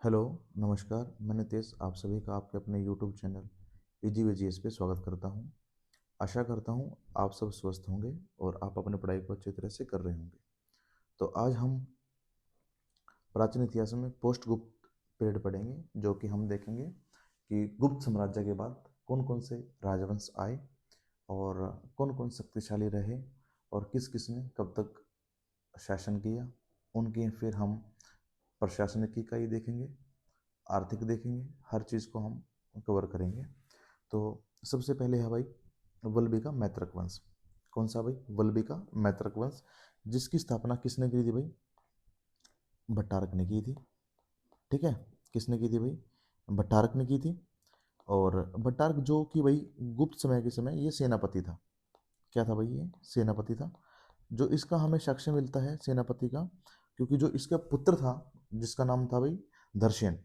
Hello, नमस्कार। मैं नितेश आप सभी का आपके अपने यूट्यूब चैनल EGVGS पे स्वागत करता हूँ। आशा करता हूँ आप सब स्वस्थ होंगे और आप अपनी पढ़ाई को अच्छी तरह से कर रहे होंगे। तो आज हम प्राचीन इतिहास में पोस्ट गुप्त पीरियड पढ़ेंगे, जो कि हम देखेंगे कि गुप्त साम्राज्य के बाद कौन कौन से राजवंश आए और कौन कौन शक्तिशाली रहे और किस किस ने कब तक शासन किया। उनकी फिर हम प्रशासनिक इकाई देखेंगे, आर्थिक देखेंगे, हर चीज़ को हम कवर करेंगे। तो सबसे पहले है भाई वल्लभी का मैत्रक वंश। कौन सा भाई? वल्लभी का मैत्रक वंश, जिसकी स्थापना किसने की थी भाई? भट्टारक ने की थी। ठीक है, किसने की थी भाई? भट्टारक ने की थी। और भट्टारक जो कि भाई गुप्त समय के समय ये सेनापति था। क्या था भाई? ये सेनापति था। जो इसका हमें साक्ष्य मिलता है सेनापति का, क्योंकि जो इसका पुत्र था जिसका नाम था भाई धर्षण,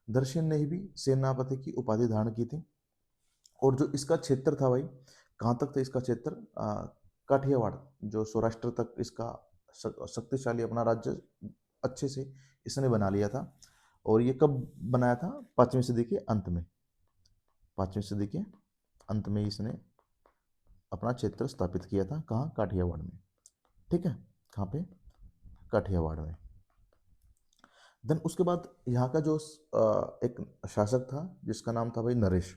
धर्षण ने ही भी सेनापति की उपाधि धारण की थी। और जो इसका क्षेत्र था भाई, कहाँ तक था इसका क्षेत्र? काठियावाड़, जो सौराष्ट्र तक इसका शक्तिशाली अपना राज्य अच्छे से इसने बना लिया था। और ये कब बनाया था? 5वीं सदी के अंत में। 5वीं सदी के अंत में इसने अपना क्षेत्र स्थापित किया था। कहाँ? काठियावाड़ में। ठीक है, कहाँ पे? काठियावाड़ में। देन उसके बाद यहाँ का जो एक शासक था जिसका नाम था भाई नरेश।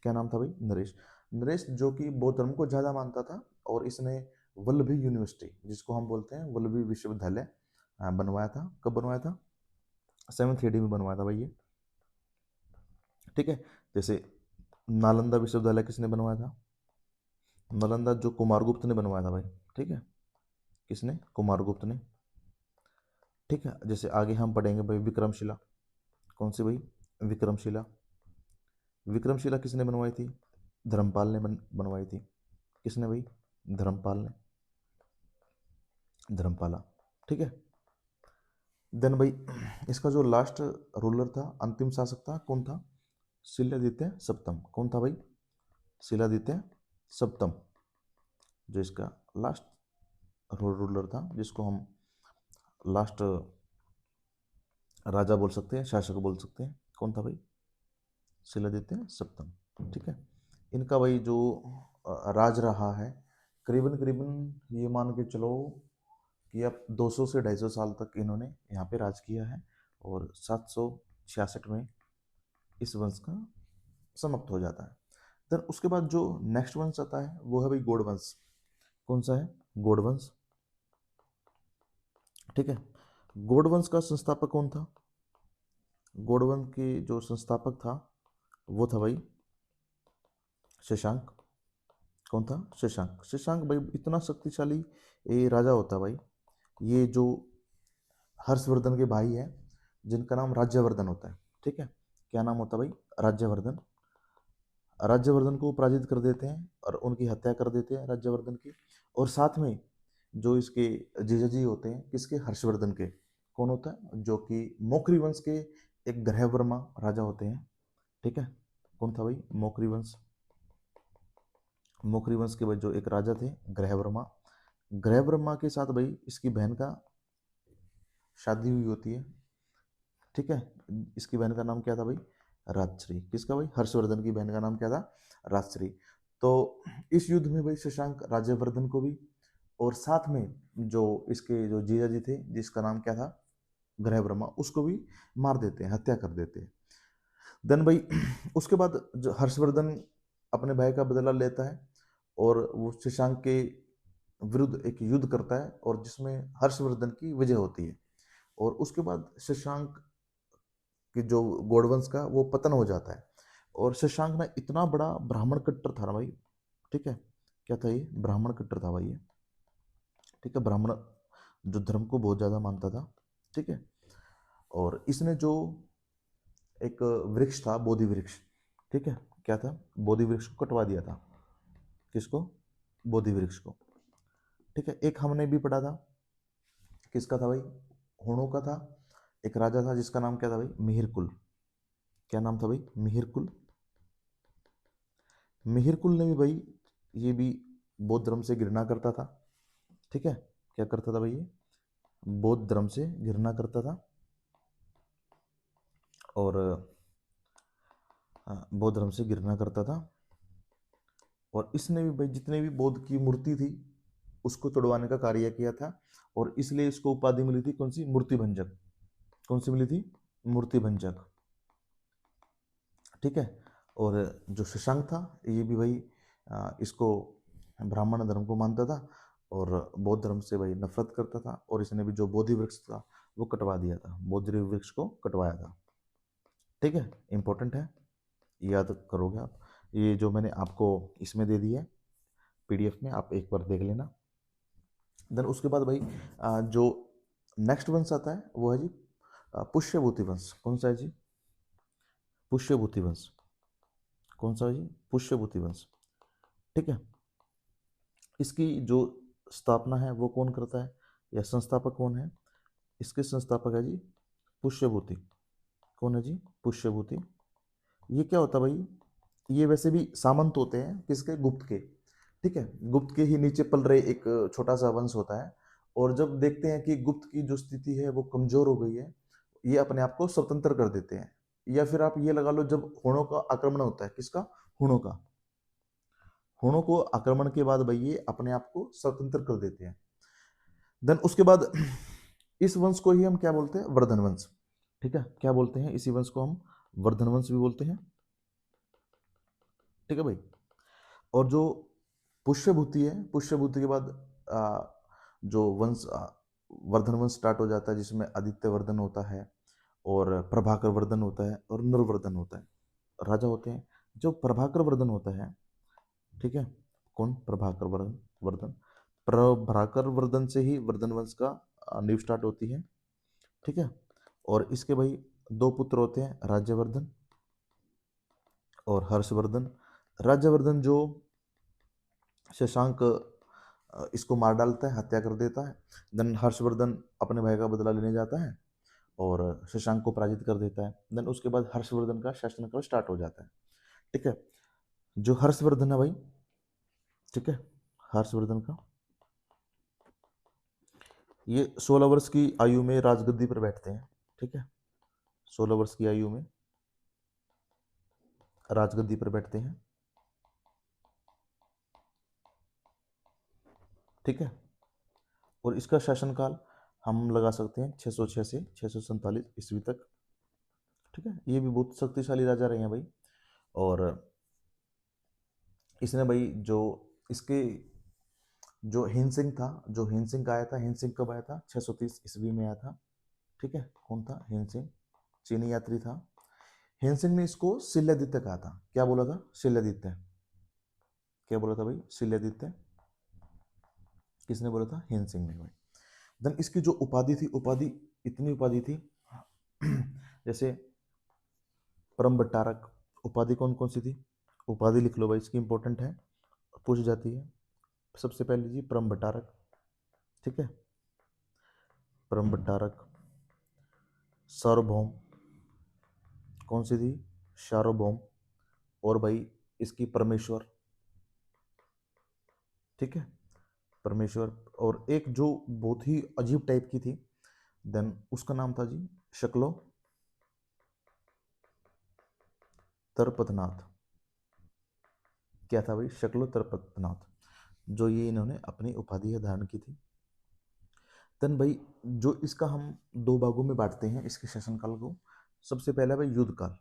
क्या नाम था भाई? नरेश। नरेश जो कि बौद्ध धर्म को ज़्यादा मानता था, और इसने वल्लभी यूनिवर्सिटी, जिसको हम बोलते हैं वल्लभी विश्वविद्यालय, बनवाया था। कब बनवाया था? 7th AD में बनवाया था भाई ये। ठीक है, जैसे नालंदा विश्वविद्यालय किसने बनवाया था? नालंदा जो कुमारगुप्त ने बनवाया था भाई। ठीक है, किसने? कुमारगुप्त ने। ठीक है, जैसे आगे हम पढ़ेंगे भाई विक्रमशिला। कौन सी भाई? विक्रमशिला। विक्रमशिला किसने बनवाई थी? धर्मपाल ने बनवाई थी। किसने भाई? धर्मपाल ने। धर्मपाला। ठीक है। देन भाई इसका जो लास्ट रूलर था, अंतिम शासक था, कौन था? शिलादित्य सप्तम। कौन था भाई? शिलादित्य सप्तम, जो इसका लास्ट रूलर था, जिसको हम लास्ट राजा बोल सकते हैं, शासक बोल सकते हैं। कौन था भाई? शिलादित्य सप्तम। ठीक है, इनका भाई जो राज रहा है, करीबन करीबन ये मान के चलो कि अब 200 से 250 साल तक इन्होंने यहाँ पे राज किया है। और 766 में इस वंश का समाप्त हो जाता है। देन उसके बाद जो नेक्स्ट वंश आता है वो है भाई गौड़ वंश। कौन सा है? गौड़ वंश। ठीक है, गौड़ वंश का संस्थापक कौन था? गौड़ वंश के जो संस्थापक था वो था भाई शशांक। कौन था? शशांक। शशांक भाई इतना शक्तिशाली ये राजा होता भाई, ये जो हर्षवर्धन के भाई है, जिनका नाम राज्यवर्धन होता है। ठीक है, क्या नाम होता है भाई? राज्यवर्धन। राज्यवर्धन को पराजित कर देते हैं और उनकी हत्या कर देते हैं राज्यवर्धन की। और साथ में जो इसके जीजाजी होते हैं, किसके? हर्षवर्धन के। कौन होता है? जो कि मोखरी वंश के एक ग्रहवर्मा राजा होते हैं। ठीक है, कौन था भाई? मोखरी वंश। मोखरी वंश के भाई जो एक राजा थे ग्रहवर्मा। ग्रहवर्मा के साथ भाई इसकी बहन का शादी हुई होती है। ठीक है, इसकी बहन का नाम क्या था भाई? राजश्री। किसका भाई? हर्षवर्धन की बहन का नाम क्या था? राजश्री। तो इस युद्ध में भाई शशांक राज्यवर्धन को भी, और साथ में जो इसके जो जीजा जी थे जिसका नाम क्या था? ग्रह ब्रह्मा, उसको भी मार देते हैं, हत्या कर देते हैं। देन भाई उसके बाद जो हर्षवर्धन अपने भाई का बदला लेता है और वो शशांक के विरुद्ध एक युद्ध करता है, और जिसमें हर्षवर्धन की विजय होती है। और उसके बाद शशांक कि जो गौड़वंश का वो पतन हो जाता है। और शशांक ना इतना बड़ा ब्राह्मण कट्टर था ना भाई। ठीक है, क्या था ये? ब्राह्मण कट्टर था भाई ये। ठीक है, ब्राह्मण जो धर्म को बहुत ज़्यादा मानता था। ठीक है, और इसने जो एक वृक्ष था बोधि वृक्ष, ठीक है, क्या था? बोधि वृक्ष को कटवा दिया था। किसको? बोधि वृक्ष को। ठीक है, एक हमने भी पढ़ा था, किसका था भाई? हुणों का था। एक राजा था जिसका नाम क्या था भाई? मिहिरकुल। क्या नाम था भाई? मिहिरकुल। मिहिरकुल ने भी भाई, ये भी बौद्ध धर्म से घृणा करता था। ठीक है, क्या करता था भाई? ये बौद्ध धर्म से घृणा करता था। और बौद्ध धर्म से घृणा करता था। और इसने भी भाई जितने भी बौद्ध की मूर्ति थी उसको तोड़वाने का कार्य किया था, और इसलिए इसको उपाधि मिली थी कौन सी, मूर्ति भंजक। कौन सी मिली थी, मूर्ति भंजक। ठीक है। और जो शशांक था ये भी भाई इसको ब्राह्मण धर्म को मानता था और बौद्ध धर्म से भाई नफरत करता था, और इसने भी जो बोधि वृक्ष था वो कटवा दिया था, बोधि वृक्ष को कटवाया था। ठीक है, इंपॉर्टेंट है, याद करोगे आप। ये जो मैंने आपको इसमें दे दी है पीडीएफ में, आप एक बार देख लेना। देन उसके बाद भाई जो नेक्स्ट वंश आता है वो है जी पुष्यभूति वंश। कौन सा है जी, पुष्यभूति वंश। कौन सा है जी, पुष्यभूति वंश। ठीक है। इसकी जो स्थापना है वो कौन करता है, या संस्थापक कौन है, इसके संस्थापक है जी पुष्यभूति। कौन है जी, पुष्यभूति। ये क्या होता है भाई, ये वैसे भी सामंत होते हैं किसके, गुप्त के। ठीक है, गुप्त के ही नीचे पल रहे एक छोटा सा वंश होता है, और जब देखते हैं कि गुप्त की जो स्थिति है वो कमजोर हो गई है, ये अपने आप को स्वतंत्र कर देते हैं। या फिर आप ये लगा लो, जब हुणों का आक्रमण होता है, किसका, हुणों का। हुणों को आक्रमण के बाद भाई ये अपने आप को स्वतंत्र कर देते हैं। देन उसके बाद इस वंश को ही हम क्या बोलते हैं, वर्धन वंश। ठीक है, क्या बोलते हैं, इसी वंश को हम वर्धन वंश भी बोलते हैं। ठीक है भाई। और जो पुष्यभूति है, पुष्यभूति के बाद जो वंश वर्धन वंश स्टार्ट हो जाता है, जिसमें आदित्य वर्धन होता है और प्रभाकर वर्धन होता है और नरवर्धन होता है, राजा होते हैं। जो प्रभाकर वर्धन होता है, ठीक है, कौन, प्रभाकर वर्धन वर्धन, प्रभाकर वर्धन से ही वर्धन वंश का नींव स्टार्ट होती है। ठीक है। और इसके भाई दो पुत्र होते हैं, राज्यवर्धन और हर्षवर्धन। राज्यवर्धन जो शशांक इसको मार डालता है, हत्या कर देता है। देन हर्षवर्धन अपने भाई का बदला लेने जाता है और शशांक को पराजित कर देता है। देन उसके बाद हर्षवर्धन का शासनकाल स्टार्ट हो जाता है। ठीक है। जो हर्षवर्धन है भाई, ठीक है, हर्षवर्धन का ये 16 वर्ष की आयु में राजगद्दी पर बैठते हैं। ठीक है, 16 वर्ष की आयु में राजगद्दी पर बैठते हैं। ठीक है। और इसका शासनकाल हम लगा सकते हैं 606 से 647 ईस्वी तक। ठीक है, ये भी बहुत शक्तिशाली राजा रहे हैं भाई। और इसने भाई जो इसके जो हिंद सिंह था, जो हिंद सिंह आया था, हिंद सिंह कब आया था, 630 ईस्वी में आया था। ठीक है, कौन था, हिंद सिंह, चीनी यात्री था। हिंद सिंह ने इसको शिल्यादित्य कहा था। क्या बोला था, शिल्यादित्य। क्या बोला था भाई, शिल्यादित्य। किसने बोला था, हिंद सिंह ने भाई। देन इसकी जो उपाधि थी, उपाधि इतनी उपाधि थी जैसे परम भट्टारक, उपाधि कौन कौन सी थी, उपाधि लिख लो भाई, इसकी इंपॉर्टेंट है, पूछ जाती है। सबसे पहले जी परम भट्टारक। ठीक है, परम भट्टारक। सार्वभौम, कौन सी थी, सार्वभौम। और भाई इसकी परमेश्वर। ठीक है, परमेश्वर। और एक जो बहुत ही अजीब टाइप की थी, देन उसका नाम था जी शक्लो तरपतनाथ। क्या था भाई, शक्लो तरपतनाथ, जो ये इन्होंने अपनी उपाधि धारण की थी। देन भाई जो इसका हम दो भागों में बांटते हैं इसके शासनकाल को। सबसे पहला भाई युद्ध काल।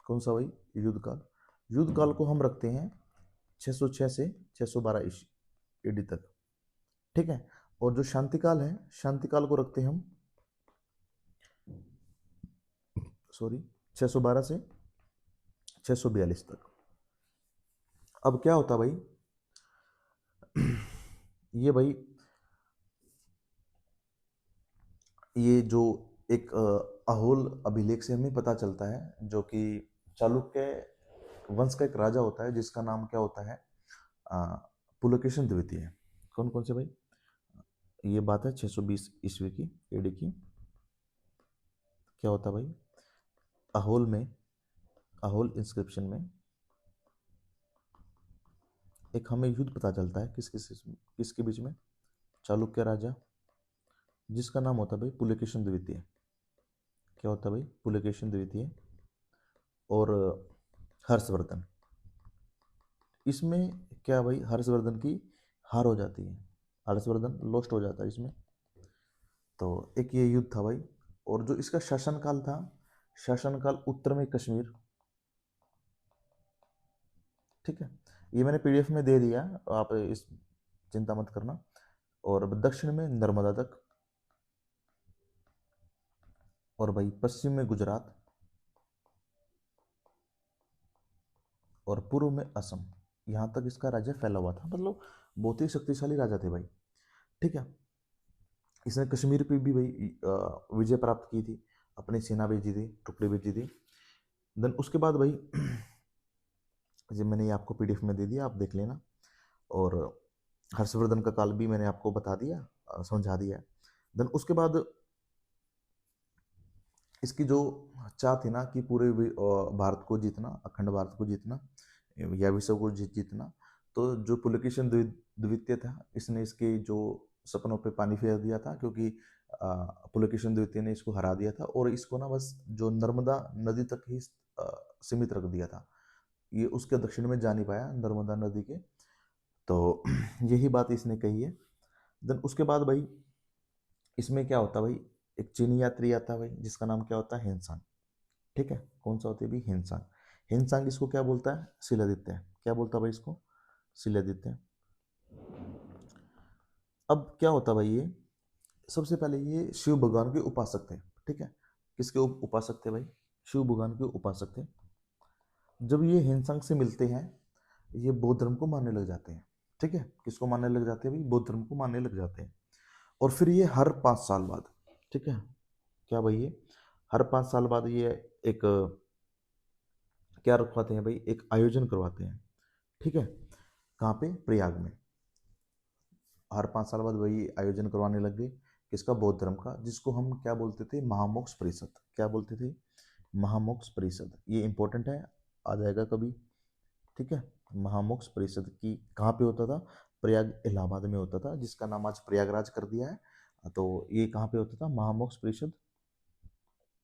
कौन सा भाई, युद्ध काल। युद्ध काल को हम रखते हैं 606 से 612 ईडी तक। ठीक है। और जो शांतिकाल है, शांतिकाल को रखते हैं हम, सॉरी, 612 से 642 तक। अब क्या होता भाई ये भाई ये जो एक अहोल अभिलेख से हमें पता चलता है, जो कि चालुक्य वंश का एक राजा होता है जिसका नाम क्या होता है, पुलकेशन द्वितीय। कौन कौन से भाई, ये बात है 620 ईस्वी की, एडी की। क्या होता भाई, अहोल में, अहोल इंस्क्रिप्शन में एक हमें युद्ध पता चलता है किसके बीच में, चालुक्य राजा, जिसका नाम होता है भाई पुलकेशन द्वितीय। क्या होता है भाई, पुलकेशन द्वितीय। और हर्षवर्धन। इसमें क्या भाई, हर्षवर्धन की हार हो जाती है, हर्षवर्धन लोस्ट हो जाता है इसमें। तो एक ये युद्ध था भाई। और जो इसका शासनकाल था, शासनकाल उत्तर में कश्मीर, ठीक है, ये मैंने पीडीएफ में दे दिया, आप इस चिंता मत करना। और दक्षिण में नर्मदा तक, और भाई पश्चिम में गुजरात, और पूर्व में असम। यहाँ तक इसका राज्य फैला हुआ था, मतलब बहुत ही शक्तिशाली राजा थे भाई, ठीक है। इसने कश्मीर पे भी भाई विजय प्राप्त की थी, अपनी सेना भेजी थी, टुकड़ी भेजी थी। देन उसके बाद भाई जो मैंने ये आपको पीडीएफ में दे दिया, आप देख लेना। और हर्षवर्धन का काल भी मैंने आपको बता दिया, समझा दिया। देन उसके बाद इसकी जो चाह थी ना कि पूरे भारत को जीतना, अखंड भारत को जीतना, या विश्व को जीतना, तो जो पुलकेशिन द्वितीय था, इसने इसके जो सपनों पे पानी फेर दिया था, क्योंकि पुलकेशिन द्वितीय ने इसको हरा दिया था, और इसको ना बस जो नर्मदा नदी तक ही सीमित रख दिया था, ये उसके दक्षिण में जा नहीं पाया नर्मदा नदी के। तो यही बात इसने कही है। देन उसके बाद भाई इसमें क्या होता भाई, एक चीनी यात्री आता है भाई, जिसका नाम क्या होता है, हिंसान, ठीक है। कौन सा होता है भाई, हिंसान। हिंसांग इसको क्या बोलता है, शिलादित्य। क्या बोलता है भाई इसको, शिलादित्य। अब क्या होता भाई, ये सबसे पहले ये शिव भगवान के उपासक थे, ठीक है। किसके उपासक थे भाई, शिव भगवान के उपासक थे। जब ये हिंसांग से मिलते हैं, ये बौद्ध धर्म को मानने लग जाते हैं, ठीक है। किसको मानने लग जाते हैं भाई, बौद्ध धर्म को मानने लग जाते हैं। और फिर ये हर 5 साल बाद, ठीक है, क्या भाई, ये हर 5 साल बाद ये एक क्या रखवाते हैं भाई, एक आयोजन करवाते हैं, ठीक है। कहाँ पे, प्रयाग में। हर 5 साल बाद वही आयोजन करवाने लग गए, किसका, बौद्ध धर्म का, जिसको हम क्या बोलते थे, महामोक्ष परिषद। क्या बोलते थे, महामोक्ष परिषद। ये इंपॉर्टेंट है, आ जाएगा कभी, ठीक है। महामोक्ष परिषद की कहाँ पे होता था, प्रयाग इलाहाबाद में होता था, जिसका नाम आज प्रयागराज कर दिया है। तो ये कहाँ पे होता था, महामोक्ष परिषद,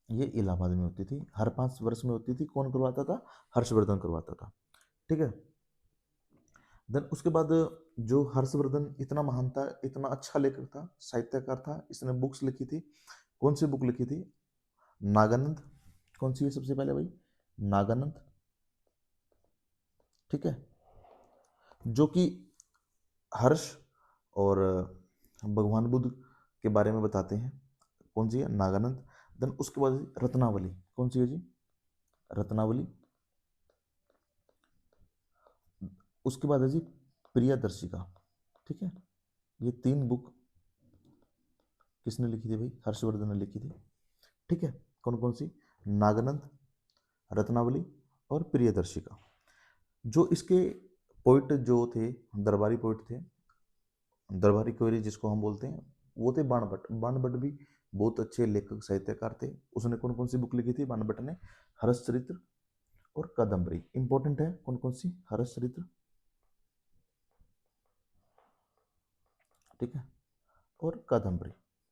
ये इलाहाबाद में होती थी, हर 5 वर्ष में होती थी। कौन करवाता था, हर्षवर्धन करवाता था, ठीक है। देन उसके बाद जो हर्षवर्धन इतना महान था, इतना अच्छा लेखक था, साहित्यकार था, इसने बुक्स लिखी थी। कौन सी बुक लिखी थी, नागानंद। कौन सी है सबसे पहले भाई, नागानंद, ठीक है। जो कि हर्ष और भगवान बुद्ध के बारे में बताते हैं। कौन सी है, नागानंद। देन उसके बाद रत्नावली। कौन सी है जी, रत्नावली। उसके बाद है जी प्रियदर्शिका, ठीक है। ये 3 बुक किसने लिखी थी भाई, हर्षवर्धन ने लिखी थी, ठीक है। कौन कौन सी, नागानंद, रत्नावली और प्रियदर्शिका। जो इसके पोइट जो थे, दरबारी पोइट थे, दरबारी कवि जिसको हम बोलते हैं, वो थे बाणभट्ट। बाणभट्ट भी बहुत अच्छे लेखक साहित्यकार थे। उसने कौन कौन सी बुक लिखी थी बाणभट्ट ने, हर्षचरित्र और कादम्बरी। इंपॉर्टेंट है, कौन कौन सी, हर्षचरित्र, ठीक है, और कादम्बरी,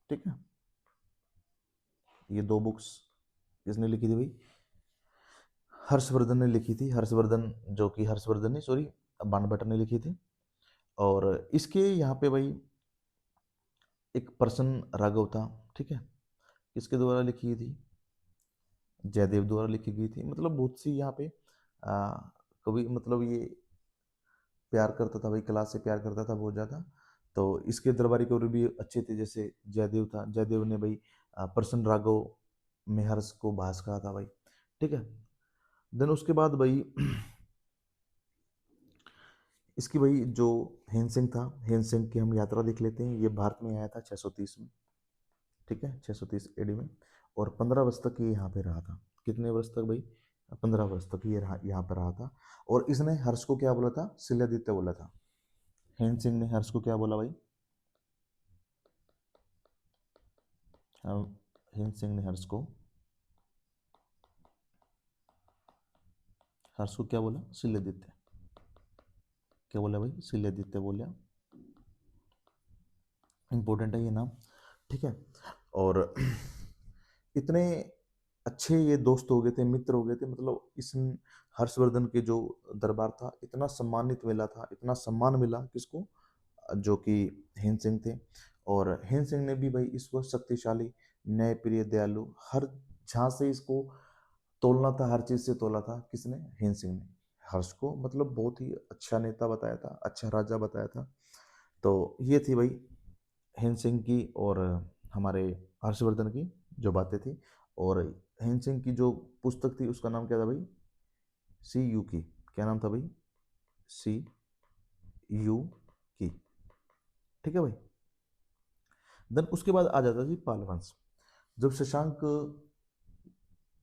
ठीक है। ये 2 बुक्स किसने लिखी थी भाई, हर्षवर्धन ने लिखी थी। हर्षवर्धन, जो कि हर्षवर्धन ने, सॉरी, बाणभट्ट ने लिखी थी। और इसके यहाँ पे भाई एक प्रसन्न राघव था, ठीक है। किसके द्वारा लिखी थी, जयदेव द्वारा लिखी गई थी। मतलब बहुत सी यहाँ पे कवि, मतलब ये प्यार करता था भाई, क्लास से प्यार करता था बहुत ज़्यादा। तो इसके दरबारी कवि भी अच्छे थे, जैसे जयदेव था। जयदेव ने भाई प्रसन्न राघव में हर्ष को भास कहा था भाई, ठीक है। देन उसके बाद भाई इसकी भाई जो हेन सिंह था, हेन सिंह की हम यात्रा देख लेते हैं। ये भारत में आया था 630 में, ठीक है, 630 एडी में। और 15 वर्ष तक ये यहाँ पे रहा था। कितने वर्ष तक भाई, 15 वर्ष तक ये यहाँ पर रहा था। और इसने हर्ष को क्या बोला था, शिलादित्य बोला था। हेन सिंह ने हर्ष को क्या बोला भाई, हेन सिंह ने हर्ष को क्या बोला, शिलादित्य। क्या बोला भाई, शिलादित्य बोला। इंपॉर्टेंट है ये नाम, ठीक है। और इतने अच्छे ये दोस्त हो गए थे, मित्र हो गए थे। मतलब इस हर्षवर्धन के जो दरबार था, इतना सम्मानित मिला था, इतना सम्मान मिला किसको, जो कि हेन सिंह थे। और हेन सिंह ने भी भाई इसको शक्तिशाली, न्यायप्रिय, दयालु, हर जहाँ से इसको तोलना था, हर चीज से तोला था। किसने? हेन सिंह ने हर्ष को मतलब बहुत ही अच्छा नेता बताया था, अच्छा राजा बताया था। तो ये थी भाई हेन सिंह की और हमारे हर्षवर्धन की जो बातें थी। और हेन सिंह की जो पुस्तक थी उसका नाम क्या था भाई? सी यू की। क्या नाम था भाई? सी यू की। ठीक है भाई। देन उसके बाद आ जाता जी पाल वंश। जब शशांक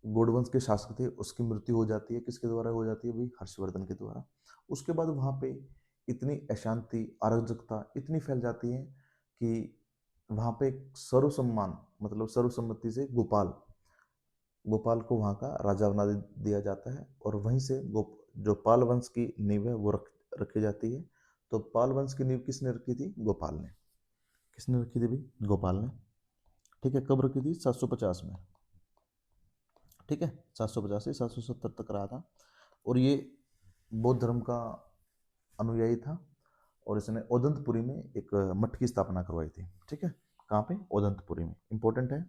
गौड़ के शासक थे, उसकी मृत्यु हो जाती है। किसके द्वारा हो जाती है भाई? हर्षवर्धन के द्वारा। उसके बाद वहां पे इतनी अशांति, अराजकता इतनी फैल जाती है कि वहां पे सर्वसम्मान, मतलब सर्वसम्मति से गोपाल गोपाल को वहां का राजा बना दिया जाता है। और वहीं से जो पाल वंश की नींव है वो रखी जाती है। तो पाल वंश की नींव किसने रखी थी? गोपाल ने। किसने रखी थी भाई? गोपाल ने। ठीक है, कब रखी थी? 750 में। ठीक है, 750 से 770 तक रहा था। और ये बौद्ध धर्म का अनुयायी था। और इसने ओदंतपुरी में एक मठ की स्थापना करवाई थी। ठीक है, कहाँ पे? ओदंतपुरी में। इंपॉर्टेंट है,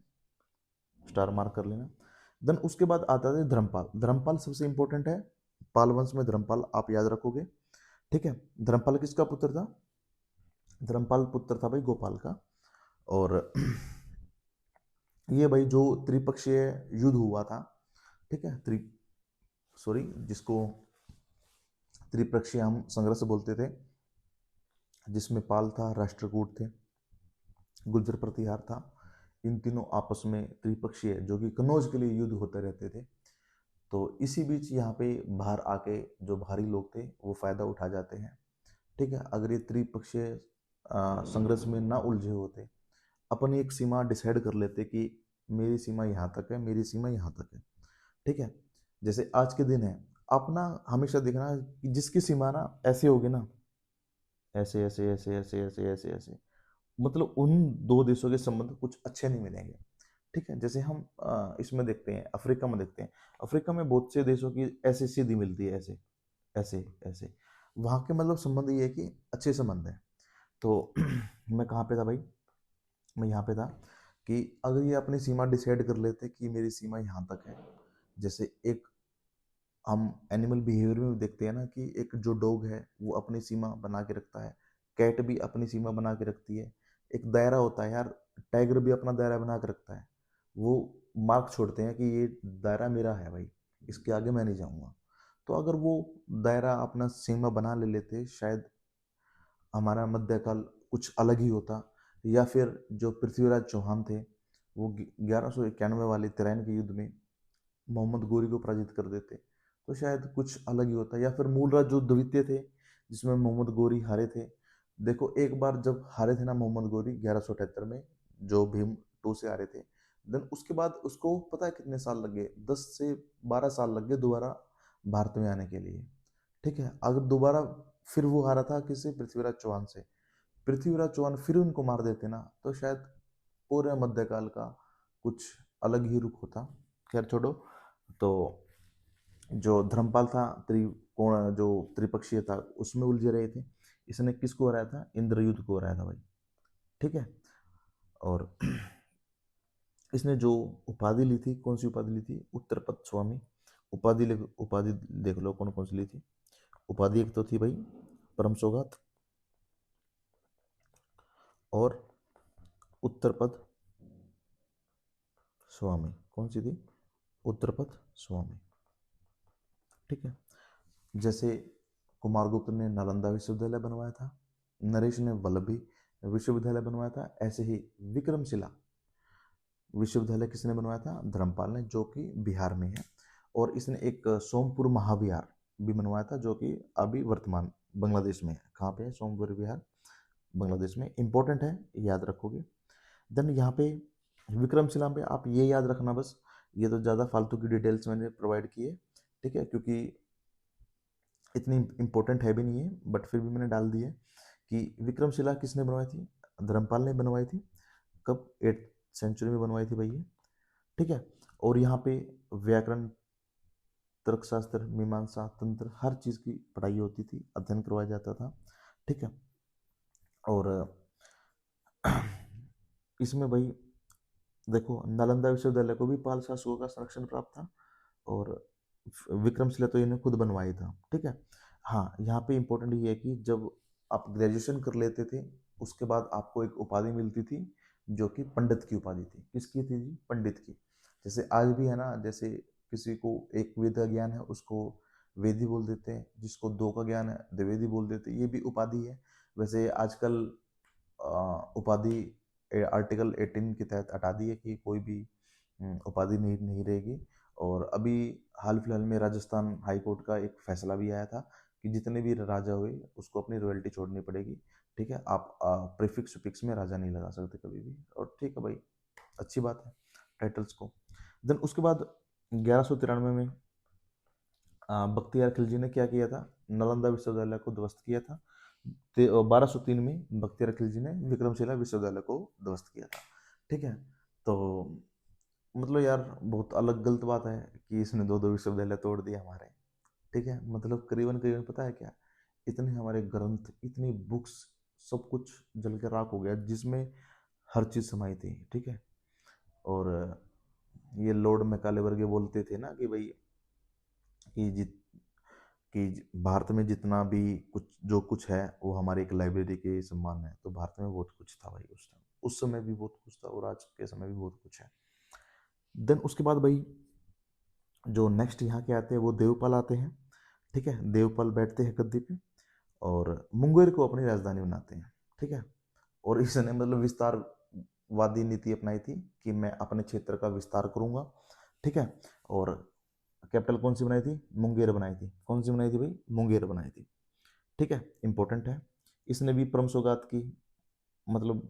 स्टार मार्क कर लेना। देन उसके बाद आता है धर्मपाल। धर्मपाल सबसे इंपॉर्टेंट है। पाल वंश में धर्मपाल आप याद रखोगे। ठीक है, धर्मपाल किसका पुत्र था? धर्मपाल पुत्र था भाई गोपाल का। और ये भाई जो त्रिपक्षीय युद्ध हुआ था, ठीक है, सॉरी, जिसको त्रिपक्षीय हम संघर्ष बोलते थे, जिसमें पाल था, राष्ट्रकूट थे, गुर्जर प्रतिहार था। इन तीनों आपस में त्रिपक्षीय, जो कि कन्नौज के लिए युद्ध होते रहते थे। तो इसी बीच यहाँ पे बाहर आके जो भारी लोग थे वो फायदा उठा जाते हैं। ठीक है, अगर ये त्रिपक्षीय संघर्ष में ना उलझे होते, अपन एक सीमा डिसाइड कर लेते कि मेरी सीमा यहाँ तक है, मेरी सीमा यहाँ तक है। ठीक है, जैसे आज के दिन है, आप ना हमेशा देखना कि जिसकी सीमा ना ऐसे होगी ना, ऐसे ऐसे ऐसे ऐसे ऐसे ऐसे ऐसे, मतलब उन दो देशों के संबंध कुछ अच्छे नहीं मिलेंगे। ठीक है, जैसे हम इसमें देखते हैं, अफ्रीका में देखते हैं। अफ्रीका में बहुत से देशों की ऐसी सीधी मिलती है, ऐसे ऐसे ऐसे। वहाँ के मतलब संबंध ये है कि अच्छे संबंध है। तो मैं कहाँ पे था भाई? मैं यहाँ पे था कि अगर ये अपनी सीमा डिसाइड कर लेते कि मेरी सीमा यहाँ तक है। जैसे एक हम एनिमल बिहेवियर में भी देखते हैं ना कि एक जो डॉग है वो अपनी सीमा बना के रखता है, कैट भी अपनी सीमा बना के रखती है। एक दायरा होता है यार, टाइगर भी अपना दायरा बना के रखता है। वो मार्क छोड़ते हैं कि ये दायरा मेरा है भाई, इसके आगे मैं नहीं जाऊंगा। तो अगर वो दायरा अपना सीमा बना ले लेते, शायद हमारा मध्यकाल कुछ अलग ही होता। या फिर जो पृथ्वीराज चौहान थे, वो 1191 वाले तराइन के युद्ध में मोहम्मद गोरी को पराजित कर देते, तो शायद कुछ अलग ही होता। या फिर मूलराज जो द्वितीय थे, जिसमें मोहम्मद गोरी हारे थे। देखो, एक बार जब हारे थे ना मोहम्मद गोरी 1178 में, जो भीम टू से हारे थे, देन उसके बाद उसको पता है कितने साल लग गए? 10 से 12 साल लग गए दोबारा भारत में आने के लिए। ठीक है, अगर दोबारा फिर वो हारा था किससे? पृथ्वीराज चौहान से। पृथ्वीराज चौहान फिर उनको मार देते ना, तो शायद पूरे मध्यकाल का कुछ अलग ही रुख होता। खैर छोड़ो। तो जो धर्मपाल था, त्रिकोण जो त्रिपक्षीय था उसमें उलझे रहे थे। इसने किसको हराया था? इंद्रयुद्ध को हराया था भाई। ठीक है। और इसने जो उपाधि ली थी, कौन सी उपाधि ली थी? उत्तरपद स्वामी। उपाधि देख लो कौन कौन सी ली थी। उपाधि एक तो थी भाई परम सौगात, और उत्तरपद स्वामी। कौन सी थी? उत्तरपद स्वामी। ठीक है, जैसे कुमारगुप्त ने नालंदा विश्वविद्यालय बनवाया था, नरेश ने वल्लभी विश्वविद्यालय बनवाया था, ऐसे ही विक्रमशिला विश्वविद्यालय किसने बनवाया था? धर्मपाल ने, जो कि बिहार में है। और इसने एक सोमपुर महाविहार भी बनवाया था, जो कि अभी वर्तमान बांग्लादेश में है। कहाँ पे है सोमपुर विहार? बांग्लादेश में। इंपॉर्टेंट है, याद रखोगे। देन यहाँ पे विक्रमशिला पे आप ये याद रखना बस, ये तो ज़्यादा फालतू की डिटेल्स मैंने प्रोवाइड की है। ठीक है, क्योंकि इतनी इंपॉर्टेंट है भी नहीं है, बट फिर भी मैंने डाल दी है कि विक्रमशिला किसने बनवाई थी? धर्मपाल ने बनवाई थी। कब? 8th सेंचुरी में बनवाई थी भाई ये। ठीक है। और यहाँ पे व्याकरण, तर्कशास्त्र, मीमांसा, तंत्र, हर चीज़ की पढ़ाई होती थी, अध्ययन करवाया जाता था। ठीक है। और इसमें भाई देखो, नालंदा विश्वविद्यालय को भी पाल शासकों का संरक्षण प्राप्त था, और विक्रमशिला तो इन्हें खुद बनवाया था। ठीक है। हाँ, यहाँ पे इम्पोर्टेंट ये है कि जब आप ग्रेजुएशन कर लेते थे, उसके बाद आपको एक उपाधि मिलती थी, जो कि पंडित की उपाधि थी। किसकी थी जी? पंडित की। जैसे आज भी है ना, जैसे किसी को एक वेद का ज्ञान है, उसको वेदी बोल देते हैं, जिसको दो का ज्ञान है द्विवेदी बोल देते हैं, ये भी उपाधि है। वैसे आजकल उपाधि आर्टिकल 18 के तहत हटा दी है कि कोई भी उपाधि नहीं नहीं रहेगी। और अभी हाल फिलहाल में राजस्थान हाई कोर्ट का एक फैसला भी आया था कि जितने भी राजा हुए उसको अपनी रॉयल्टी छोड़नी पड़ेगी। ठीक है, आप प्रीफिक्स सुफिक्स में राजा नहीं लगा सकते कभी भी। और ठीक है भाई, अच्छी बात है टाइटल्स को। देन उसके बाद 1193 में बख्तियार खिलजी ने क्या किया था? नालंदा विश्वविद्यालय को ध्वस्त किया था। 1203 में बख्तियार खिलजी ने विक्रमशिला विश्वविद्यालय को ध्वस्त किया था। ठीक है। तो मतलब यार बहुत अलग गलत बात है कि इसने दो दो विश्वविद्यालय तोड़ दिए हमारे। ठीक है, मतलब करीबन करीबन पता है क्या, इतने हमारे ग्रंथ, इतनी बुक्स, सब कुछ जल के राख हो गया, जिसमें हर चीज़ समाई थी। ठीक है। और ये लॉर्ड मैकाले वर्गे बोलते थे ना कि भाई कि जित कि भारत में जितना भी कुछ जो कुछ है वो हमारी एक लाइब्रेरी के समान है। तो भारत में बहुत कुछ था भाई उस टाइम, उस समय भी बहुत कुछ था, और आज के समय भी बहुत कुछ है। देन उसके बाद भाई जो नेक्स्ट यहाँ के आते हैं वो देवपाल आते हैं। ठीक है, देवपाल बैठते हैं गद्दी पे और मुंगेर को अपनी राजधानी बनाते हैं। ठीक है। और इसने मतलब विस्तारवादी नीति अपनाई थी कि मैं अपने क्षेत्र का विस्तार करूंगा। ठीक है। और कैपिटल कौन सी बनाई थी? मुंगेर बनाई थी। कौन सी बनाई थी भाई? मुंगेर बनाई थी। ठीक है, इंपॉर्टेंट है। इसने भी परम सौगात की, मतलब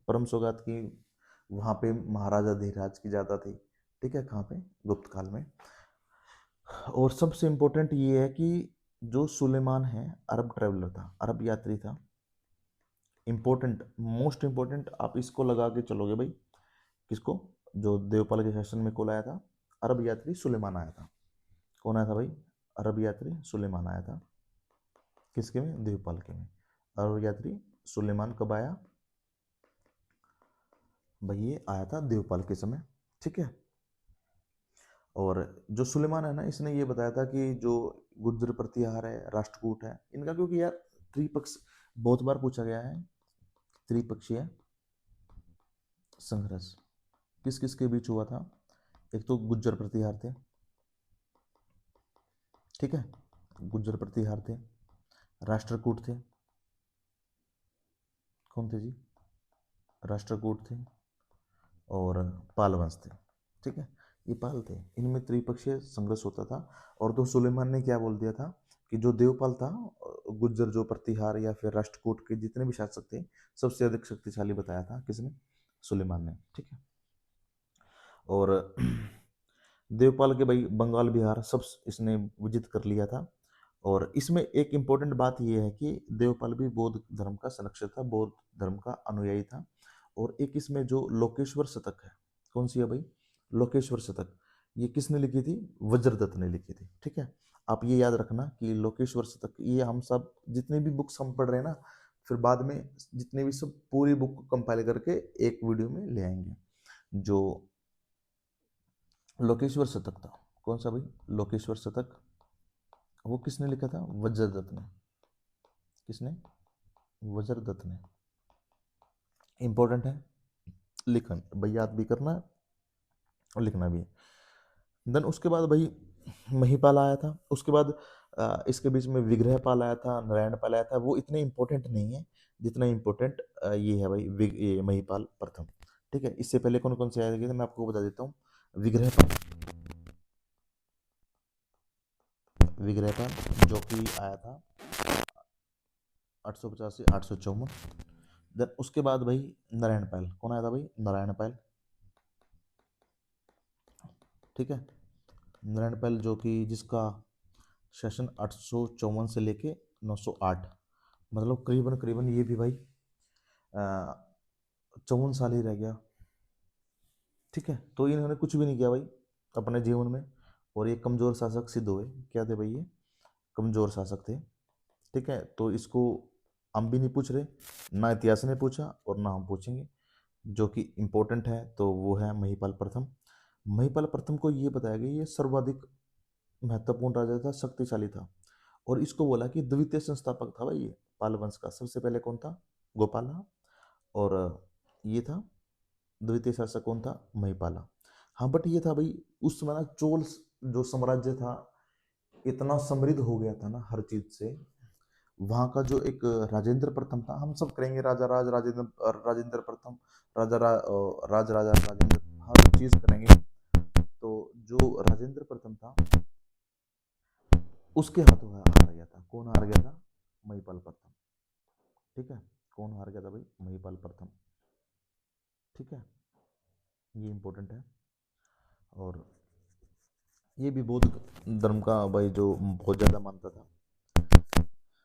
परम सौगात की वहाँ पे महाराजा धीराज की ज़्यादा थी। ठीक है, कहाँ पे? गुप्त काल में। और सबसे इम्पोर्टेंट ये है कि जो सुलेमान है अरब ट्रेवलर था, अरब यात्री था। इम्पोर्टेंट, मोस्ट इम्पोर्टेंट, आप इसको लगा के चलोगे भाई। किसको? जो देवपाल के शासन में कौन आया था? अरब यात्री सुलेमान आया था। कौन आया था भाई? अरब यात्री सुलेमान आया था। किसके में? देवपाल के में। अरब यात्री सुलेमान कब आया भाई? ये आया था देवपाल के समय। ठीक है। और जो सुलेमान है ना, इसने ये बताया था कि जो गुर्जर प्रतिहार है, राष्ट्रकूट है इनका, क्योंकि यार त्रिपक्ष बहुत बार पूछा गया है, त्रिपक्षीय संघर्ष किस किस के बीच हुआ था? एक तो गुर्जर प्रतिहार थे। ठीक है, गुर्जर प्रतिहार थे। राष्ट्रकूट थे। कौन थे जी? राष्ट्रकूट थे और पाल वंश थे। ठीक है, ये पाल थे, इनमें त्रिपक्षीय संघर्ष होता था। और तो सुलेमान ने क्या बोल दिया था कि जो देवपाल था, गुज्जर जो प्रतिहार या फिर राष्ट्रकूट के जितने भी शासक थे, सबसे अधिक शक्तिशाली बताया था। किसने? सुलेमान ने। ठीक है। और देवपाल के भाई बंगाल बिहार सब इसने विजित कर लिया था। और इसमें एक इम्पोर्टेंट बात यह है कि देवपाल भी बौद्ध धर्म का संरक्षक था, बौद्ध धर्म का अनुयायी था। और एक इसमें जो लोकेश्वर शतक है, कौन सी है भाई? लोकेश्वर शतक। ये किसने लिखी थी? वज्रदत्त ने लिखी थी। ठीक है, आप ये याद रखना कि लोकेश्वर शतक, ये हम सब जितने भी बुक्स हम पढ़ रहे हैं ना, फिर बाद में जितने भी सब पूरी बुक को कंपाइल करके एक वीडियो में ले आएंगे। जो लोकेश्वर शतक था, कौन सा भाई? लोकेश्वर शतक, वो किसने लिखा था? वज्रदत्त ने। किसने? वज्रदत्त ने। इंपॉर्टेंट है, लिखन भाई याद भी करना है और लिखना भी है। देन उसके बाद भाई महिपाल आया था। उसके बाद इसके बीच में विग्रहपाल आया था, नारायणपाल आया था। वो इतने इंपॉर्टेंट नहीं है जितना इंपॉर्टेंट ये है भाई, ये महिपाल प्रथम। ठीक है, इससे पहले कौन कौन से आए थे मैं आपको बता देता हूँ। विग्रहपाल, विग्रहपाल जो कि आया था 850 से 854। देन उसके बाद भाई नारायणपाल, कौन आया था भाई? नारायणपाल। ठीक है, नारायणपाल जो कि जिसका सेशन 854 से लेके 908, मतलब करीबन करीबन ये भी भाई 54 साल ही रह गया। ठीक है, तो इन्होंने कुछ भी नहीं किया भाई अपने जीवन में, और ये कमजोर शासक सिद्ध हुए। क्या थे भाई ये? कमजोर शासक थे। ठीक है, तो इसको हम भी नहीं पूछ रहे, ना इतिहास ने पूछा और ना हम पूछेंगे। जो कि इम्पोर्टेंट है तो वो है महिपाल प्रथम। महिपाल प्रथम को ये बताया गया ये सर्वाधिक महत्वपूर्ण राजा था, शक्तिशाली था, और इसको बोला कि द्वितीय संस्थापक था भाई ये पाल वंश का। सबसे पहले कौन था? गोपाला, और ये था द्वितीय शासक कौन था? महिपाला। हाँ, बट ये था भाई उस समय ना चोल जो साम्राज्य था इतना समृद्ध हो गया था ना हर चीज से। वहाँ का जो एक राजेंद्र प्रथम था, हम सब करेंगे राजा राज राजेंद्र राजेंद्र प्रथम, राज राजा राजेंद्र, हर चीज करेंगे। तो जो राजेंद्र प्रथम था उसके हाथों हार गया था। कौन हार गया था? महिपाल प्रथम। ठीक है, कौन हार गया था भाई? महिपाल प्रथम। ठीक है, ये इंपॉर्टेंट है। और ये भी बौद्ध धर्म का भाई जो बहुत ज्यादा मानता था।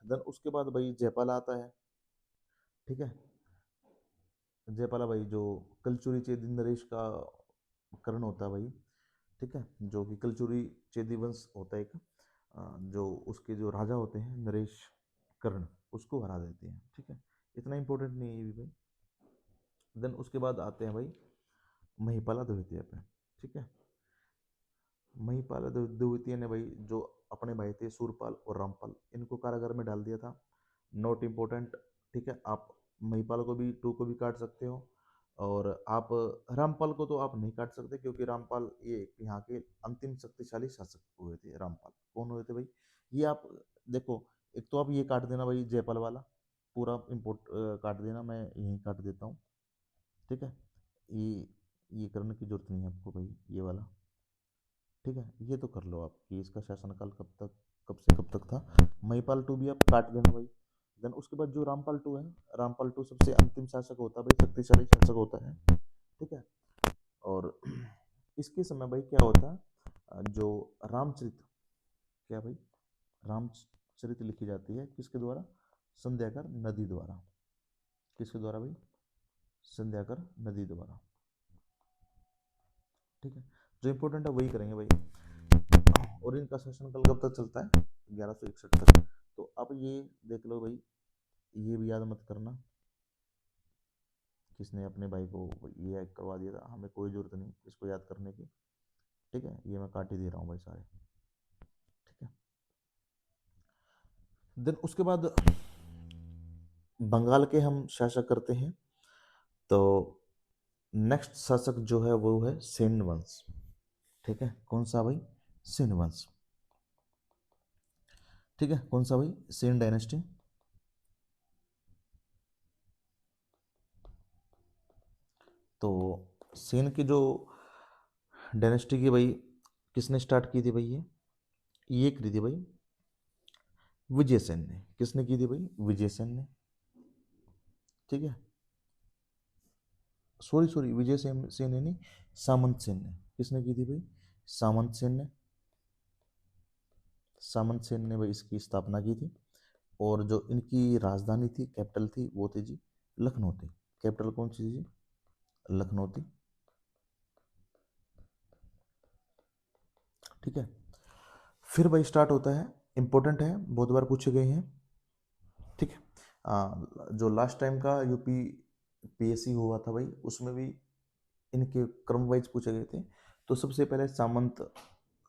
देन उसके बाद भाई जयपाल आता है। ठीक है, जयपाला भाई जो कलचुरी चेदी नरेश का कर्ण होता है भाई। ठीक है, जो कि कलचुरी चेदी वंश होता है एक, जो उसके जो राजा होते हैं नरेश कर्ण, उसको हरा देते हैं। ठीक है, इतना इंपॉर्टेंट नहीं है ये भी भाई। देन उसके बाद आते हैं भाई महिपाला द्वितीय पे। ठीक है, महिपाल द्वितीय ने भाई जो अपने भाई थे सूरपाल और रामपाल, इनको कारागार में डाल दिया था। Not important. ठीक है, आप महिपाल को भी टू को भी काट सकते हो, और आप रामपाल को तो आप नहीं काट सकते, क्योंकि रामपाल ये यहाँ के अंतिम शक्तिशाली शासक हुए थे। रामपाल कौन हुए थे भाई? ये आप देखो, एक तो आप ये काट देना भाई जयपाल वाला, पूरा इम्पोर्ट काट देना, मैं यहीं काट देता हूँ। ठीक है, ये करने की जरूरत नहीं है आपको भाई, ये वाला। ठीक है, ये तो कर लो आप कि इसका शासनकाल कब तक, कब से कब तक था। महिपाल टू भी आप काट देना भाई। देन उसके बाद जो रामपाल टू है, रामपाल टू सबसे अंतिम शासक होता है भाई, शक्तिशाली शासक होता है। ठीक है, और इसके समय भाई क्या होता है, जो रामचरित, क्या भाई? रामचरित लिखी जाती है किसके द्वारा? संध्याकर नदी द्वारा। किसके द्वारा भाई? संध्याकर नदी द्वारा। ठीक है, जो इंपॉर्टेंट है वही करेंगे भाई। और इनका शासनकाल कब तक चलता है? 1161 तक। तो अब ये देख लो भाई, ये भी याद मत करना किसने अपने भाई को ये करवा दिया था, हमें कोई जरूरत नहीं इसको याद करने की। ठीक है, ये मैं काट ही दे रहा हूँ भाई सारे। ठीक है, देन उसके बाद बंगाल के हम शासक करते हैं। तो नेक्स्ट शासक जो है वो है सेन वंश। ठीक है, कौन सा भाई? सेन वंश। ठीक है, कौन सा भाई? सेन डायनेस्टी। तो सेन की जो डायनेस्टी की भाई किसने स्टार्ट की थी भाई? ये करी थी भाई विजय सेन ने। किसने की थी भाई? विजय सेन ने। ठीक है, सॉरी सॉरी, विजय सेन सेन ने नहीं, सामंत सेन ने। किसने की थी भाई? सामंत सेन ने। सामंत सेन ने भाई इसकी स्थापना की थी। और जो इनकी राजधानी थी, कैपिटल थी, वो थी जी लखनऊ थी। कैपिटल कौन सी थी जी? लखनऊ थी। ठीक है, फिर भाई स्टार्ट होता है, इंपॉर्टेंट है, बहुत बार पूछे गए हैं। ठीक है, जो लास्ट टाइम का यूपी पीएससी हुआ था भाई, उसमें भी इनके क्रम वाइज पूछे गए थे। तो सबसे पहले सामंत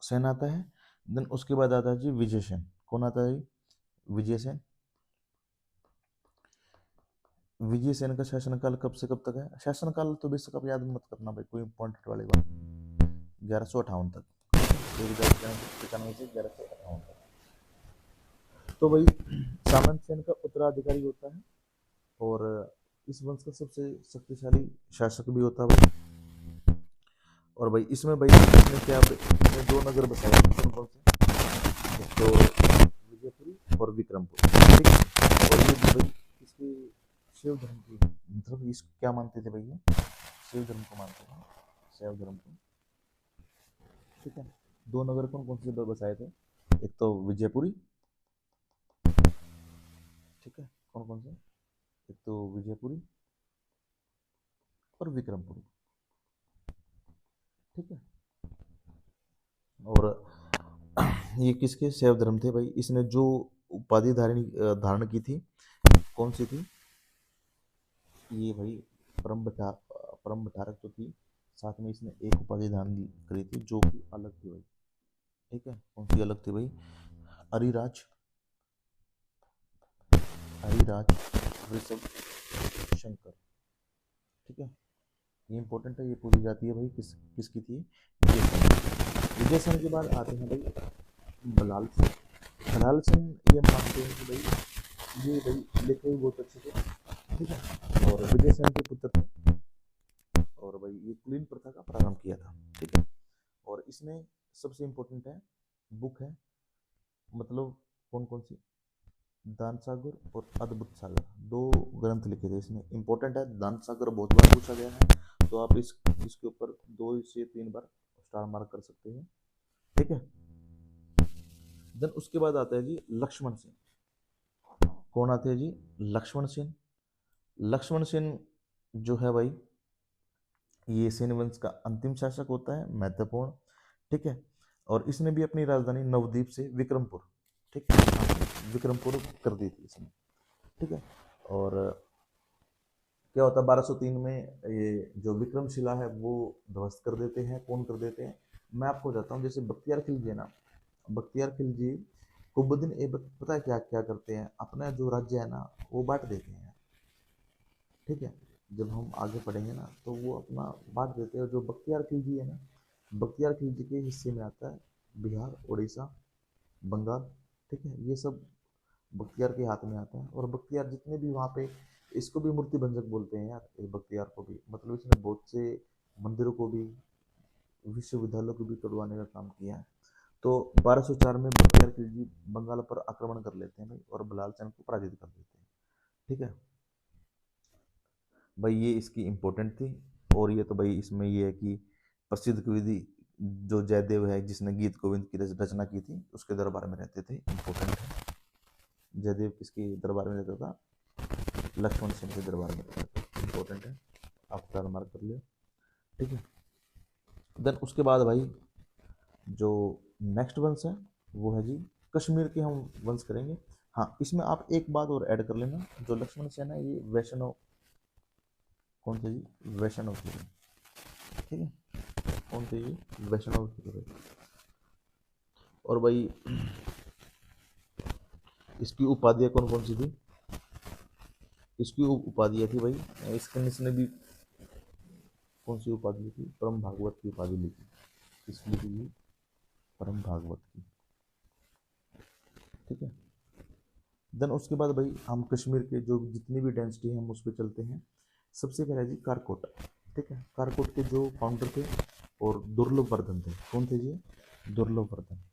सेन आता है। देन उसके बाद आता है जी विजय सेन। कौन आता है जी? विजय सेन। विजय सेन का शासनकाल कब से कब तक है? शासनकाल तो बेशक आप याद मत करना भाई, कोई इंपॉर्टेंट वाली बात। 1158 तक, 1195 से 1158 तक। तो भाई सामंत सेन का उत्तराधिकारी होता है, और इस वंश का सबसे शक्तिशाली शासक भी होता है भाई। और भाई इसमें भाई इसने क्या, इसने दो नगर बसाए, कौन कौन से? एक तो विजयपुरी और विक्रमपुर। ठीक है, और ये भाई इसके शिव धर्म की, मतलब इस क्या मानते थे भैया? शिव धर्म को मानते हैं, शैव धर्म को। ठीक है, दो नगर कौन कौन से बसाए थे? एक तो विजयपुरी। ठीक है, कौन कौन से? एक तो विजयपुरी और विक्रमपुरी। ठीक है। और ये किसके शैव धर्म थे भाई। इसने जो उपाधि धारण की थी, कौन सी थी ये भाई, परम भट्टारक तो थी, साथ में इसने एक उपाधि धारण करी थी जो कि अलग थी भाई। ठीक है, कौन सी अलग थी भाई, अरिराज, हरिराज वृषभ शंकर। ठीक है, ये इंपॉर्टेंट है, ये पूछी जाती है भाई, किसकी थी, विजय सेन। विजय सेन के बाद आते हैं भाई बलाल सेन। बलाल सेन ये मानते हैं कि भाई ये भाई लिखे हुए बहुत अच्छे थे। ठीक है, और विजय सेन के पुत्र थे, और भाई ये कुलीन प्रथा का प्रारंभ किया था। ठीक है, और इसमें सबसे इम्पोर्टेंट है बुक है, मतलब कौन कौन सी, दान सागर और अद्भुत सागर, दो ग्रंथ लिखे थे इसमें। इंपॉर्टेंट है, दान सागर बहुत बार पूछा गया है, तो आप इसके ऊपर 2 से 3 बार स्टार मार्क कर सकते हैं। ठीक है, देन उसके बाद आता है जी लक्ष्मण सेन। कौन आते हैं जी, लक्ष्मण सेन। लक्ष्मण सेन जो है भाई, ये सेन वंश का अंतिम शासक होता है, महत्वपूर्ण। ठीक है, और इसने भी अपनी राजधानी नवद्वीप से विक्रमपुर, ठीक है, विक्रमपुर कर दी थी इसने। ठीक है, और क्या होता है 1203 में ये जो विक्रमशिला है वो ध्वस्त कर देते हैं। कौन कर देते हैं, मैं आपको बताता हूँ। जैसे बख्तियार खिलजी है ना, बख्तियार खिलजी कुबुद्दीन ऐबक पता है क्या क्या करते हैं, अपना जो राज्य है ना वो बांट देते हैं। ठीक है, जब हम आगे पढ़ेंगे ना तो वो अपना बांट देते हैं। जो बख्तियार खिलजी है ना, बख्तियार खिलजी के हिस्से में आता है बिहार, उड़ीसा, बंगाल। ठीक है, ये सब बख्तियार के हाथ में आता है। और बख्तियार जितने भी वहाँ पे, इसको भी मूर्ति भंजक बोलते हैं यार, ये बख्तियार को भी, मतलब इसने बहुत से मंदिरों को भी, विश्वविद्यालयों को भी तोड़वाने का काम किया है। तो 1204 में बख्तियार खिलजी बंगाल पर आक्रमण कर लेते हैं भाई, और बलाल सेन को पराजित कर देते हैं। ठीक है भाई, ये इसकी इम्पोर्टेंट थी। और ये तो भाई इसमें ये है कि प्रसिद्ध कवि जो जयदेव है, जिसने गीत गोविंद की रचना की थी, उसके दरबार में रहते थे। इम्पोर्टेंट है, जयदेव किसके दरबार में रहता था, लक्ष्मण सेन के दरबार में रहता था। इम्पोर्टेंट है, आप स्टार मार्क कर लियो। ठीक है, देन उसके बाद भाई जो नेक्स्ट वंश है वो है जी कश्मीर के, हम वंश करेंगे। हाँ, इसमें आप एक बात और ऐड कर लेना, जो लक्ष्मण सेन है ये वैष्णव, कौन से जी, वैष्णव थे। ठीक है, कौन थे ये, वैष्णव थे। और भाई इसकी उपाधियाँ कौन कौन सी थी, इसकी उपाधियाँ थी भाई, इसने भी कौन सी उपाधि थी, परम भागवत की उपाधि ली थी। इसकी ली थी परम भागवत की। ठीक है, देन उसके बाद भाई हम कश्मीर के जो जितनी भी डेंसिटी है हम उस पर चलते हैं। सबसे पहले जी कारकोट। ठीक है, कारकोट के जो फाउंडर थे और दुर्लभ वर्धन थे। कौन थे जी, दुर्लभ वर्धन,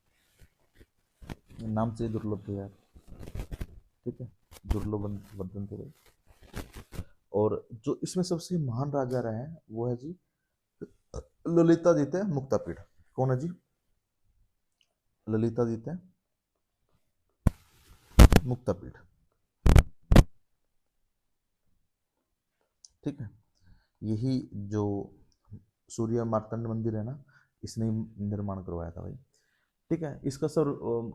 नाम से दुर्लभ थे यार। ठीक है, दुर्लभ वर्धन थे भाई। और जो इसमें सबसे महान राजा रहे हैं वो है जी ललितादित्य मुक्तापीड़। कौन है जी, ललितादित्य मुक्तापीड़। ठीक है, यही जो सूर्य मार्तंड मंदिर है ना, इसने निर्माण करवाया था भाई। ठीक है, इसका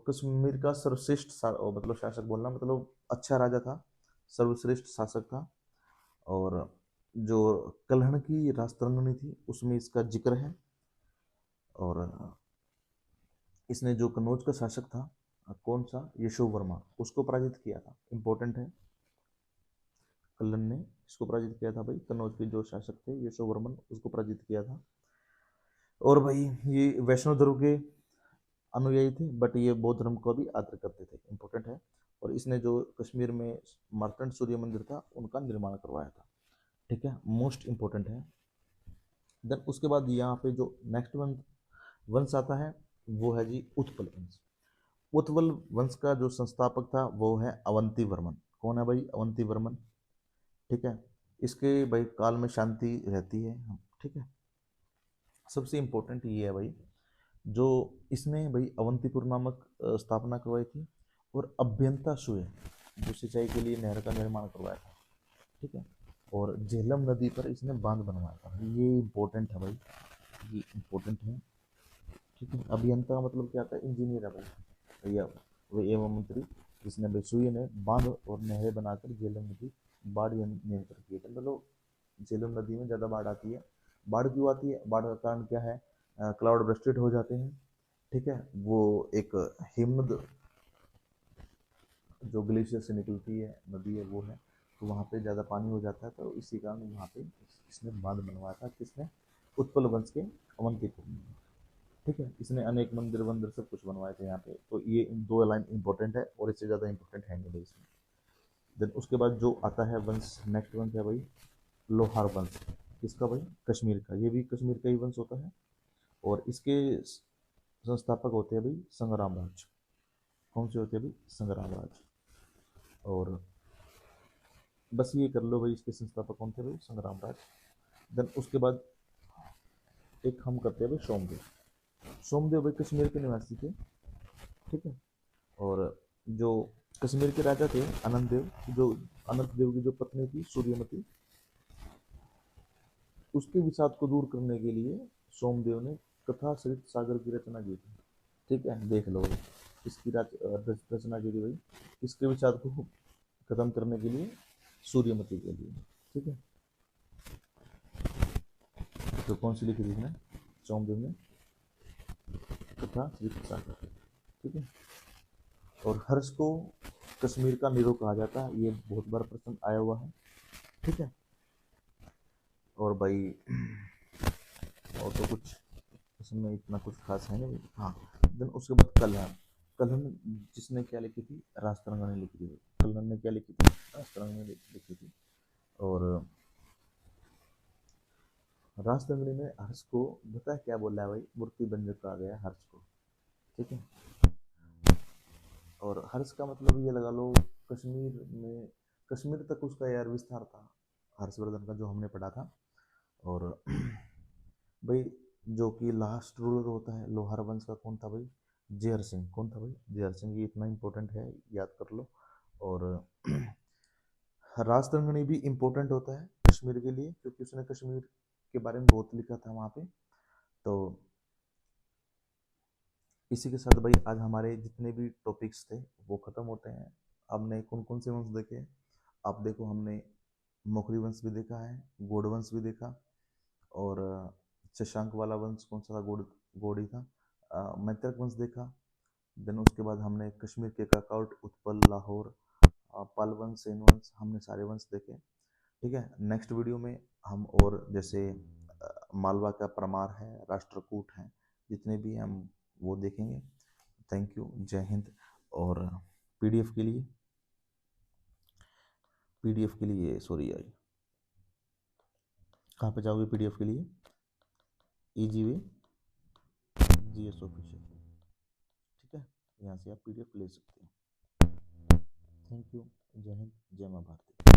कश्मीर का सर्वश्रेष्ठ मतलब शासक बोलना मतलब अच्छा राजा था, सर्वश्रेष्ठ शासक था। और जो कल्हण की राजतरंगिणी थी उसमें इसका जिक्र है। और इसने जो कन्नौज का शासक था, कौन सा, यशो वर्मा, उसको पराजित किया था। इंपॉर्टेंट है, कल्हण ने इसको पराजित किया था भाई, कन्नौज के जो शासक थे यशो वर्मन, उसको पराजित किया था। और भाई ये वैष्णव धर्म के अनुयायी थे, बट ये बौद्ध धर्म को भी आदर करते थे। इंपॉर्टेंट है, और इसने जो कश्मीर में मार्तंड सूर्य मंदिर था उनका निर्माण करवाया था। ठीक है, मोस्ट इंपॉर्टेंट है। देन उसके बाद यहाँ पे जो नेक्स्ट वंश आता है वो है जी उत्पल वंश। उत्पल वंश का जो संस्थापक था वो है अवंती वर्मन। कौन है भाई, अवंती वर्मन। ठीक है, इसके भाई काल में शांति रहती है। ठीक है, सबसे इम्पोर्टेंट ये है भाई, जो इसने भाई अवंतीपुर नामक स्थापना करवाई थी, और अभ्यंता सुए जो सिंचाई के लिए नहर का निर्माण करवाया था। ठीक है, और झेलम नदी पर इसने बांध बनवाया था। ये इम्पोर्टेंट है भाई, ये इम्पोर्टेंट है। ठीक है, अभियंता का मतलब क्या आता है? इंजीनियर है भाई, या वो एवं मंत्री जिसने भाई सुई ने बांध और नहरें बनाकर झेलम नदी बाढ़ नियंत्रण किए थे। मतलब झेलम नदी में ज़्यादा बाढ़ आती है। बाढ़ क्यों आती है? बाढ़ का कारण क्या है? क्लाउड ब्रस्टेड हो जाते हैं। ठीक है, वो एक हिमनद जो ग्लेशियर से निकलती है नदी है वो है, तो वहाँ पे ज़्यादा पानी हो जाता है, तो इसी कारण वहाँ पे इसने बांध बनवाया था। किसने? उत्पल वंश के अवंतीपुर में। ठीक है, इसने अनेक मंदिर वंदिर सब कुछ बनवाए थे यहाँ पे। तो ये दो लाइन इंपॉर्टेंट है और इससे ज़्यादा इंपॉर्टेंट है नहीं भाई इसमें। देन उसके बाद जो आता है वंश, नेक्स्ट वंश है भाई लोहार वंश। किसका भाई? कश्मीर का। ये भी कश्मीर का ही वंश होता है और इसके संस्थापक होते हैं भाई संग्राम राज। कौन से होते हैं भाई? संग्राम राज। और बस ये कर लो भाई, इसके संस्थापक कौन थे भाई? संग्राम राज। देन उसके बाद एक हम करते हैं भाई सोमदेव। सोमदेव भाई कश्मीर के निवासी थे। ठीक है, और जो कश्मीर के राजा थे अनंत देव, जो अनंत देव की जो पत्नी थी सूर्यमती, उसके विषाद को दूर करने के लिए सोमदेव ने कथा सहित सागर की रचना की थी। ठीक है, देख लो भाई, इसकी रचना की थी भाई इसके विषाद को खत्म करने के लिए, सूर्यमती के लिए। ठीक है, तो कौन सी लिखी थी इसने? सोमदेव ने कथा सहित सागर। ठीक है, और हर्ष को कश्मीर का नीरो कहा जाता है, ये बहुत बार प्रश्न आया हुआ है। ठीक है, और भाई और तो कुछ इसमें इतना कुछ खास है नहीं। हाँ, देन उसके बाद कलहन। कलहन जिसने क्या लिखी थी? राजतरंगा ने लिखी थी। कलहन ने क्या लिखी थी? राजतरंगा ने लिखी थी। और राजतरंगणी ने हर्ष को बता क्या बोला है भाई? मूर्ति बंजक कहा गया हर्ष को। ठीक है, और हर्ष का मतलब ये लगा लो कश्मीर में, कश्मीर तक उसका यार विस्तार था हर्षवर्धन का, जो हमने पढ़ा था। और भाई जो कि लास्ट रूलर होता है लोहार वंश का, कौन था भाई? जयहर सिंह। कौन था भाई? जयहर सिंह। ये इतना इंपॉर्टेंट है, याद कर लो। और राजतरंगणी भी इम्पोर्टेंट होता है कश्मीर के लिए, क्योंकि उसने कश्मीर के बारे में बहुत लिखा था वहाँ पे। तो इसी के साथ भाई आज हमारे जितने भी टॉपिक्स थे वो ख़त्म होते हैं। हमने कौन कौन से वंश देखे? आप देखो, हमने मौखरी वंश भी देखा है, गौड़ वंश भी देखा, और शशांक वाला वंश कौन सा था? गौड़ ही था। मैत्रक वंश देखा। देन उसके बाद हमने कश्मीर के काकाउट, उत्पल, लाहौर, पाल वंश, सेन वंश, हमने सारे वंश देखे। ठीक है, नेक्स्ट वीडियो में हम और जैसे मालवा का परमार है, राष्ट्रकूट है, जितने भी हम वो देखेंगे। थैंक यू, जय हिंद। और पीडीएफ के लिए, सॉरी आई, कहाँ पे जाओगे पीडीएफ के लिए? Easy way GS official. ठीक है, यहाँ से आप पीडीएफ ले सकते हैं। थैंक यू, जय हिंद, जय माँ भारती।